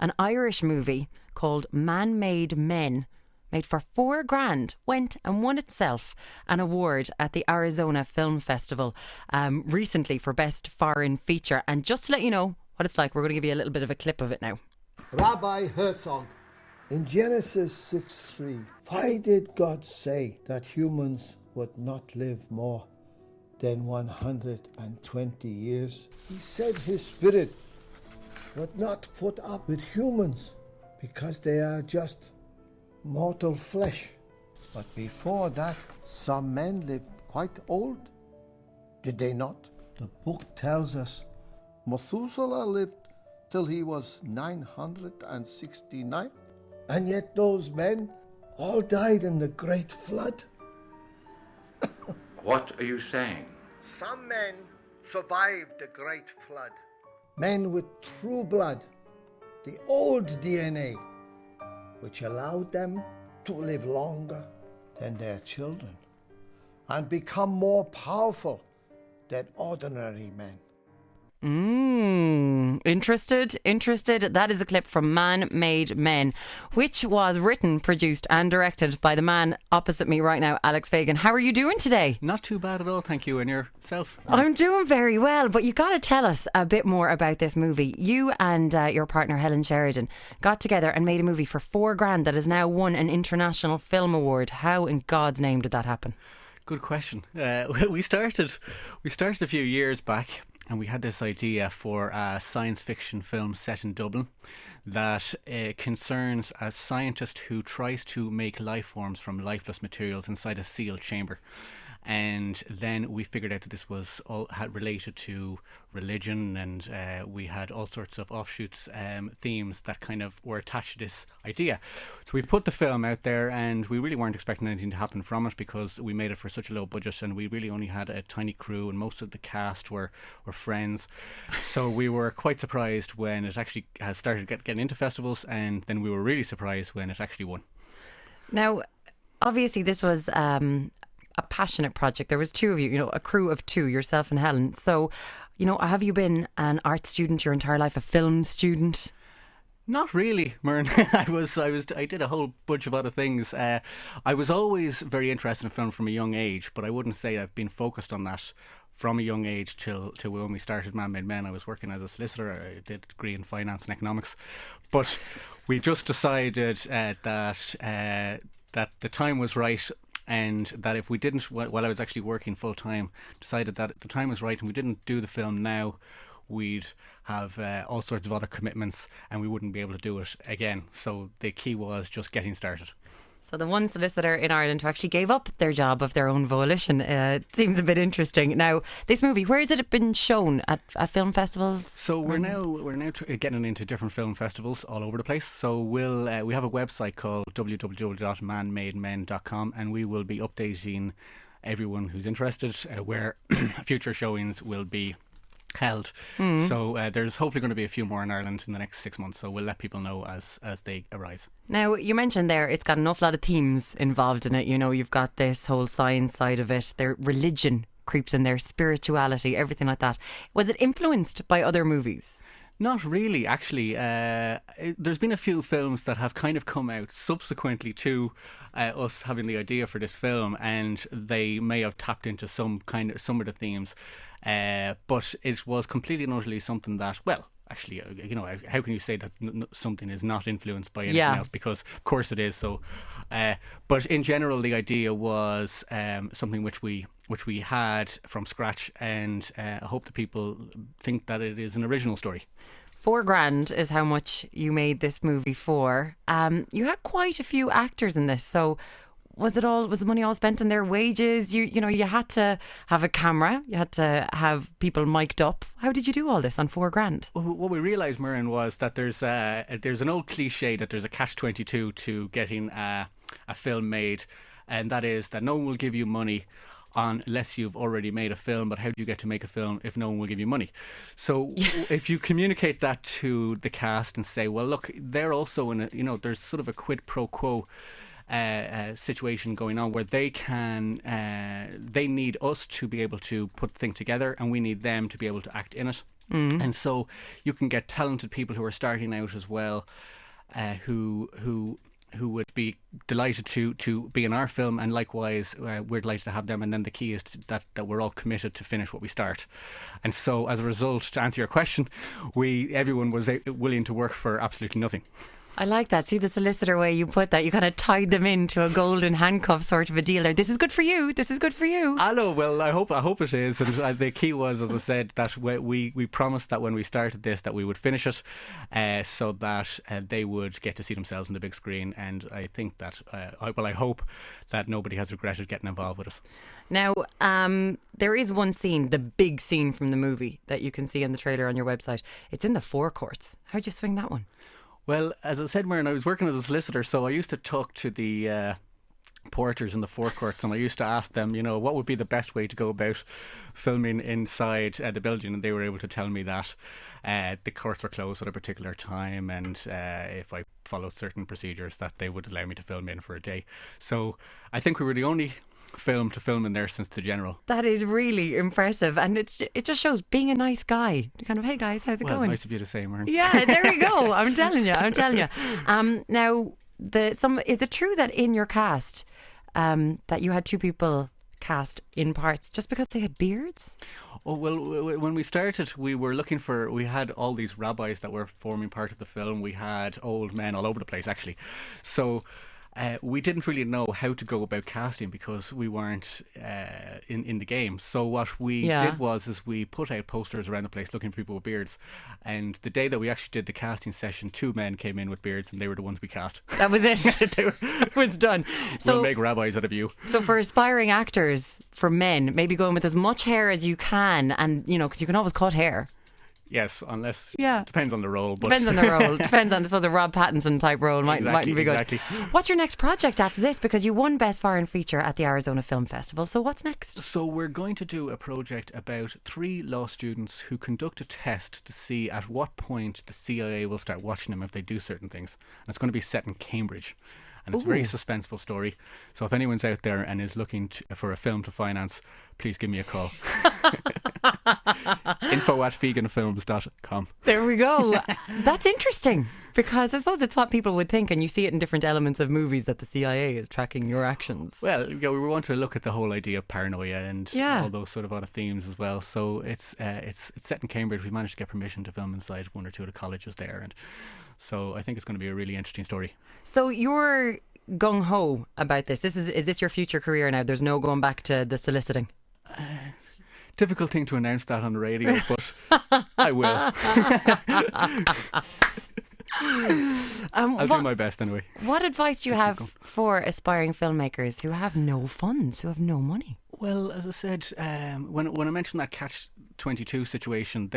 an Irish movie called Man-Made Men, made for $4,000, went and won itself an award at the Arizona Film Festival recently for Best Foreign Feature. And just to let you know what it's like, we're going to give you a little bit of a clip of it now. Rabbi Herzog, in Genesis 6:3, why did God say that humans would not live more than 120 years? He said his spirit would not put up with humans because they are just mortal flesh. But before that, some men lived quite old. Did they not? The book tells us Methuselah lived till he was 969. And yet those men all died in the great flood. What are you saying? Some men survived the great flood. Men with true blood, the old DNA, which allowed them to live longer than their children and become more powerful than ordinary men. Interested? That is a clip from Man-Made Men, which was written, produced and directed by the man opposite me right now, Alex Fegan. How are you doing today? Not too bad at all, thank you. And yourself? I'm doing very well, but you got to tell us a bit more about this movie. You and your partner Helen Sheridan got together and made a movie for $4,000 that has now won an International Film Award. How in God's name did that happen? Good question. We started a few years back, and we had this idea for a science fiction film set in Dublin that concerns a scientist who tries to make life forms from lifeless materials inside a sealed chamber. And then we figured out that this was all had related to religion, and we had all sorts of offshoots, themes that kind of were attached to this idea. So we put the film out there, and we really weren't expecting anything to happen from it because we made it for such a low budget, and we really only had a tiny crew, and most of the cast were friends. So we were quite surprised when it actually has started getting into festivals, and then we were really surprised when it actually won. Now, obviously this was a passionate project. There was two of you, a crew of two, yourself and Helen. So, have you been an art student your entire life, a film student? Not really, Myrn. I did a whole bunch of other things. I was always very interested in film from a young age, but I wouldn't say I've been focused on that from a young age till when we started Man-Made Men. I was working as a solicitor. I did a degree in finance and economics, but we just decided that the time was right. And that if we didn't, while I was actually working full time, decided that the time was right and we didn't do the film now, we'd have all sorts of other commitments and we wouldn't be able to do it again. So the key was just getting started. So the one solicitor in Ireland who actually gave up their job of their own volition. Seems a bit interesting. Now, this movie, where has it been shown? At film festivals? So we're now getting into different film festivals all over the place. So we have a website called www.manmademen.com, and we will be updating everyone who's interested where future showings will be held. So there's hopefully going to be a few more in Ireland in the next 6 months, so we'll let people know as they arise. Now, you mentioned there it's got an awful lot of themes involved in it. You've got this whole science side of it, their religion creeps in there, spirituality, everything like that. Was it influenced by other movies? Not really, actually. There's been a few films that have kind of come out subsequently to us having the idea for this film, and they may have tapped into some of the themes. But it was completely and utterly something that, well, actually, how can you say that something is not influenced by anything else? Because of course it is. So, but in general, the idea was something which we had from scratch, and I hope that people think that it is an original story. $4,000 is how much you made this movie for. You had quite a few actors in this, so was the money all spent on their wages? You had to have a camera, you had to have people mic'd up. How did you do all this on $4,000? Well, what we realised, Murren, was that there's an old cliche that there's a catch-22 to getting a film made, and that is that no one will give you money unless you've already made a film. But how do you get to make a film if no one will give you money? So if you communicate that to the cast and say, well, look, they're also in a, there's sort of a quid pro quo situation going on where they need us to be able to put the thing together, and we need them to be able to act in it. And so you can get talented people who are starting out as well, who would be delighted to be in our film, and likewise we're delighted to have them. And then the key is that we're all committed to finish what we start. And so as a result, to answer your question, everyone was willing to work for absolutely nothing. I like that. See the solicitor way you put that. You kind of tied them into a golden handcuff sort of a deal there. This is good for you. This is good for you. I know. Well, I hope it is. And the key was, as I said, that we promised that when we started this that we would finish it, so that they would get to see themselves on the big screen. And I think that, I hope that nobody has regretted getting involved with us. Now, there is one scene, the big scene from the movie that you can see in the trailer on your website. It's in the forecourts. How'd you swing that one? Well, as I said, Maren, I was working as a solicitor, so I used to talk to the porters in the forecourts, and I used to ask them, what would be the best way to go about filming inside the building, and they were able to tell me that the courts were closed at a particular time, and if I followed certain procedures, that they would allow me to film in for a day. So I think we were the only film to film in there since the General. That is really impressive, and it just shows being a nice guy. Kind of, hey guys, how's it going? Nice of you to say, Maren. Yeah, there we go. I'm telling you. Now, is it true that in your cast that you had two people cast in parts just because they had beards? Oh, well, when we started, we had all these rabbis that were forming part of the film. We had old men all over the place, actually. So we didn't really know how to go about casting because we weren't in the game. So what we did was we put out posters around the place looking for people with beards. And the day that we actually did the casting session, two men came in with beards, and they were the ones we cast. That was it. It was done. So we'll make rabbis out of you. So for aspiring actors, for men, maybe going with as much hair as you can, and because you can always cut hair. Yes, unless depends on the role. But depends on the role. Depends on, I suppose, a Rob Pattinson type role mightn't be good. Exactly. What's your next project after this? Because you won Best Foreign Feature at the Arizona Film Festival. So what's next? So we're going to do a project about 3 law students who conduct a test to see at what point the CIA will start watching them if they do certain things. And it's going to be set in Cambridge. And it's a very suspenseful story. So if anyone's out there and is looking for a film to finance, please give me a call. info@feganfilms.com. There we go. That's interesting, because I suppose it's what people would think, and you see it in different elements of movies that the CIA is tracking your actions. Well, we want to look at the whole idea of paranoia and all those sort of other themes as well. So it's set in Cambridge. We managed to get permission to film inside one or two of the colleges there, and so I think it's going to be a really interesting story. So you're gung-ho about this. Is this your future career now? There's no going back to the soliciting? Difficult thing to announce that on the radio, but I will. I'll do my best anyway. What advice do you have for aspiring filmmakers who have no funds, who have no money? Well, as I said, when I mentioned that catch-22 situation,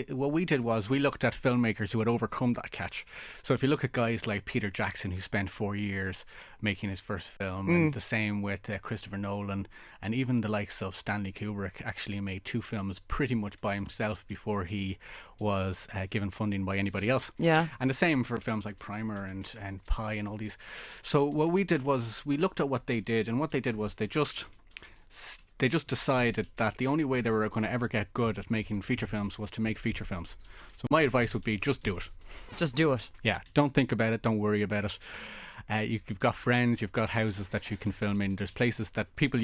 what we did was we looked at filmmakers who had overcome that catch. So if you look at guys like Peter Jackson, who spent 4 years making his first film, and the same with Christopher Nolan, and even the likes of Stanley Kubrick actually made 2 films pretty much by himself before he was given funding by anybody else. Yeah. And the same for films like Primer and Pi and all these. So what we did was we looked at what they did, and what they did was they just decided that the only way they were going to ever get good at making feature films was to make feature films. So my advice would be just do it. Just do it. Yeah, don't think about it, don't worry about it. You've got friends, you've got houses that you can film in, there's places that people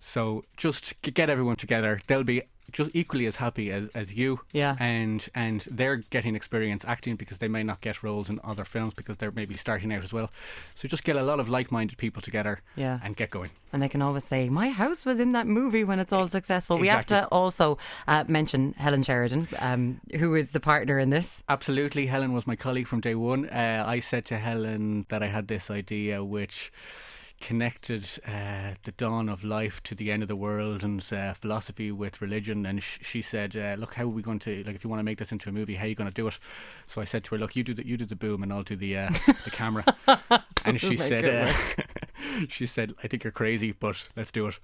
so just get everyone together. They'll be just equally as happy as you, and they're getting experience acting because they may not get roles in other films because they're maybe starting out as well. So just get a lot of like-minded people together and get going. And they can always say, my house was in that movie when it's all successful. Exactly. We have to also mention Helen Sheridan, who is the partner in this. Absolutely. Helen was my colleague from day one. I said to Helen that I had this idea which connected the dawn of life to the end of the world, and philosophy with religion, and she said, look, how are we going to, if you want to make this into a movie, how are you going to do it? So I said to her, look, you do the boom and I'll do the camera. And she said she said, I think you're crazy, but let's do it.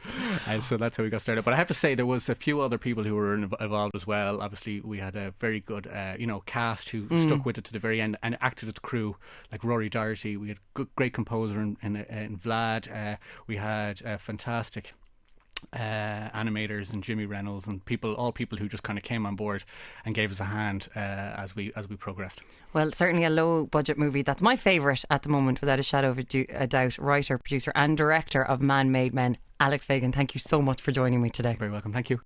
And so that's how we got started. But I have to say, there was a few other people who were involved as well. Obviously we had a very good cast who stuck with it to the very end and acted as the crew, like Rory Doherty. We had great composer in Vlad. We had a fantastic animators and Jimmy Reynolds and all people who just kind of came on board and gave us a hand as we progressed. Well, certainly a low budget movie. That's my favourite at the moment, without a shadow of a doubt. Writer, producer and director of Man Made Men, Alex Fegan, thank you so much for joining me today. Very welcome. Thank you.